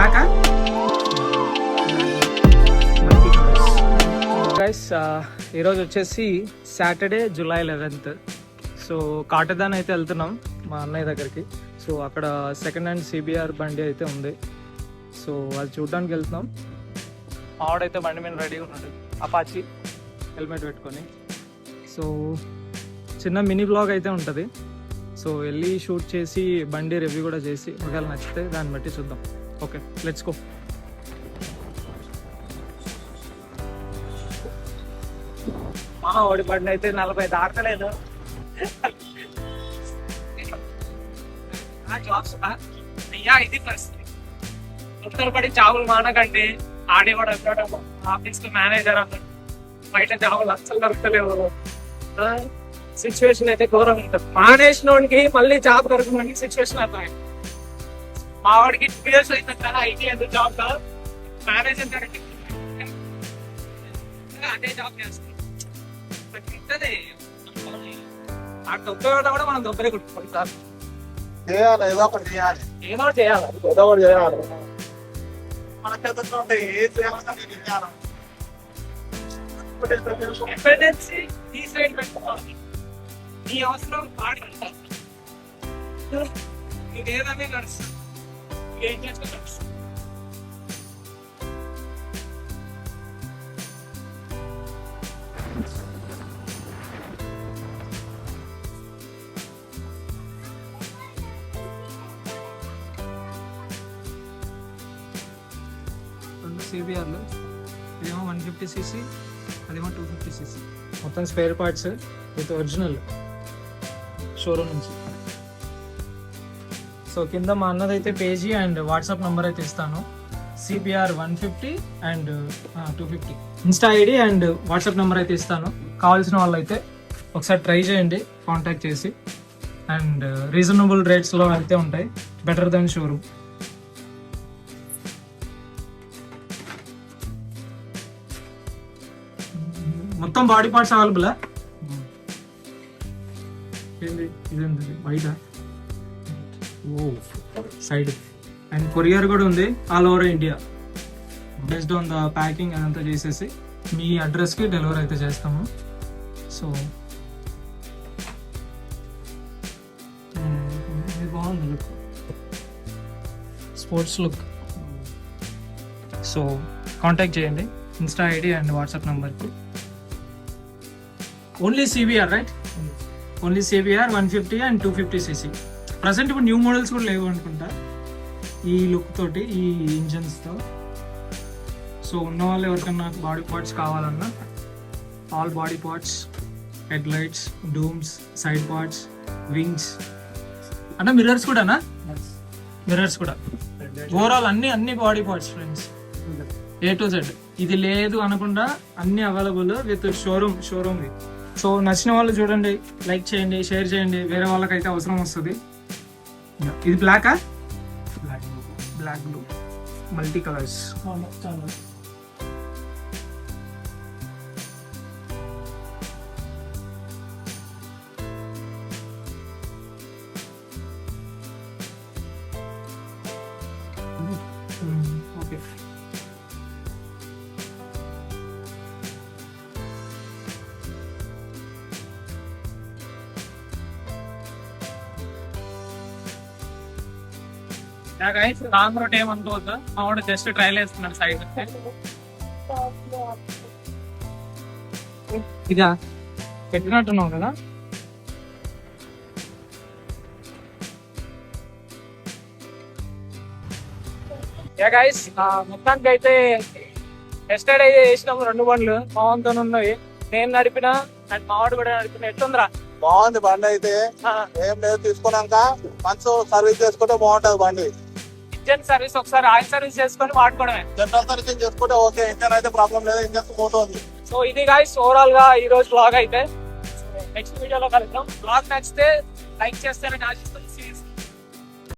బ్లాకా guys, ఈరోజు వచ్చేసి Saturday July 11th. So కాటదాన్ అయితే వెళ్తున్నాం మా అన్నయ్య దగ్గరికి. సో అక్కడ సెకండ్ హ్యాండ్ సిబిఆర్ బండి అయితే ఉంది. సో అది చూడడానికి వెళ్తున్నాం. ఆవిడైతే బండి మీద రెడీగా ఉన్నాడు, అపాచి హెల్మెట్ పెట్టుకొని. సో చిన్న మినీ బ్లాగ్ అయితే ఉంటుంది. సో వెళ్ళి షూట్ చేసి బండి రివ్యూ కూడా చేసి ఒకవేళ నచ్చితే దాన్ని బట్టి చూద్దాం. Okay, let's go. ఓడి బండి అయితే 40 దాటలేదు. అయ్యా ఇది పరిస్థితి. ఉత్తర పడి జాబులు మానకండి. ఆడేవాడు అన్నాడు, ఆఫీస్ లో మేనేజర్ అన్నాడు, బయట జాబులు అస్సలు దొరకలేవు. సిచ్యువేషన్ అయితే ఘోరంగా ఉంటుంది. మానేసినోడికి మళ్ళీ జాబ్ దొరకడానికి సిచ్యువేషన్ అవుతాయి. మా వాడికి 2 years అయిన కదా ఐటీ ఎందుకు జాబ్ కాదు, మేనేజర్ అదే జాబ్ చేస్తాం. ఆ దొబ్బే కూడా మనం దొబ్బరే కుట్టుకోండి సార్. ఏదో ఒకటి చేయాలి. ఎమర్జెన్సీ ఈ సైడ్ పెట్టుకోవాలి. ఈ అవసరం పాడి ఇదేదనే నడుస్తుంది. ఏం చేస్తే నడుస్తుంది. సిబిఆర్లు ఇదేమో 150cc, అదేమో 250cc. మొత్తం spare parts with original showroom నుంచి. సో కింద మా అన్నదైతే పేజీ అండ్ వాట్సాప్ నెంబర్ అయితే ఇస్తాను. CBR 150 and 250 Insta ID and WhatsApp number అయితే ఇస్తాను. కావాల్సిన వాళ్ళు అయితే ఒకసారి ట్రై చేయండి కాంటాక్ట్ చేసి. అండ్ రీజనబుల్ రేట్స్లో అయితే ఉంటాయి, బెటర్ దెన్ షోరూమ్. మొత్తం బాడీ పార్ట్స్ అవైలబులా? ఇదేంటి బయట? ఓ సైడ్. అండ్ కొరియర్ కూడా ఉంది all over India. Based on the packing అదంతా చేసేసి మీ అడ్రస్కి డెలివరీ అయితే చేస్తాము. సో బాగుంది look, sports look. So contact చేయండి ఇన్స్టా ఐడి అండ్ వాట్సాప్ నెంబర్కి. Only CBR right? Only CBR 150 and 250cc. Present ఇప్పుడు న్యూ మోడల్స్ కూడా లేవు అనుకుంటా ఈ లుక్ తోటి, ఈ ఇంజన్స్తో. సో ఉన్న వాళ్ళు ఎవరికన్నా బాడీ పార్ట్స్ కావాలన్నా all body parts, head lights, dooms, side parts, wings అంటే మిర్రర్స్ కూడానా? మిర్రర్స్ కూడా ఓవరాల్ అన్ని body parts friends, A to Z. ఇది లేదు అనకుండా అన్ని అవైలబుల్ విత్ షోరూమ్. సో నచ్చిన వాళ్ళు చూడండి, లైక్ చేయండి, షేర్ చేయండి, వేరే వాళ్ళకైతే అవసరం వస్తుంది. ఇది బ్లాకా? Black blue multi colours. Okay. Wrong route ఏమనుకోవద్దు, మా వాడు జస్ట్ ట్రైల్ వేస్తున్నాడు సైడ్. ఇదా పెట్టినట్టున్నావు కదా? గైస్ మొత్తానికి అయితే ఎస్టైడ్ అయితే చేసినాము 2 బండ్లు మావంతో ఉన్నవి. నేను నడిపిన అండ్ మావాడు కూడా నడిపిన. ఎట్లుందిరా? బాగుంది బండి అయితే. ఏం లేదు, తీసుకున్నాక మంచి సర్వీస్ చేసుకుంటే బాగుంటది బండి. ఇంజన్ సర్వీస్ ఒకసారి ఆయిల్ సర్వీస్ చేసుకొని వాడుకోవడమే. జనరల్ సర్వీసింగ్ చేసుకుంటే ఓకే, ఇంజన్ అయితే ప్రాబ్లం లేదు, ఇంజన్ పోతుంది. సో ఇది గైస్ ఓవరాల్ గా ఈ రోజు బ్లాగ్ అయితే. నెక్స్ట్ వీడియోలో కలుద్దాం. బ్లాగ్ నచ్చితే లైక్ చేస్తారని ఆశిస్తాను.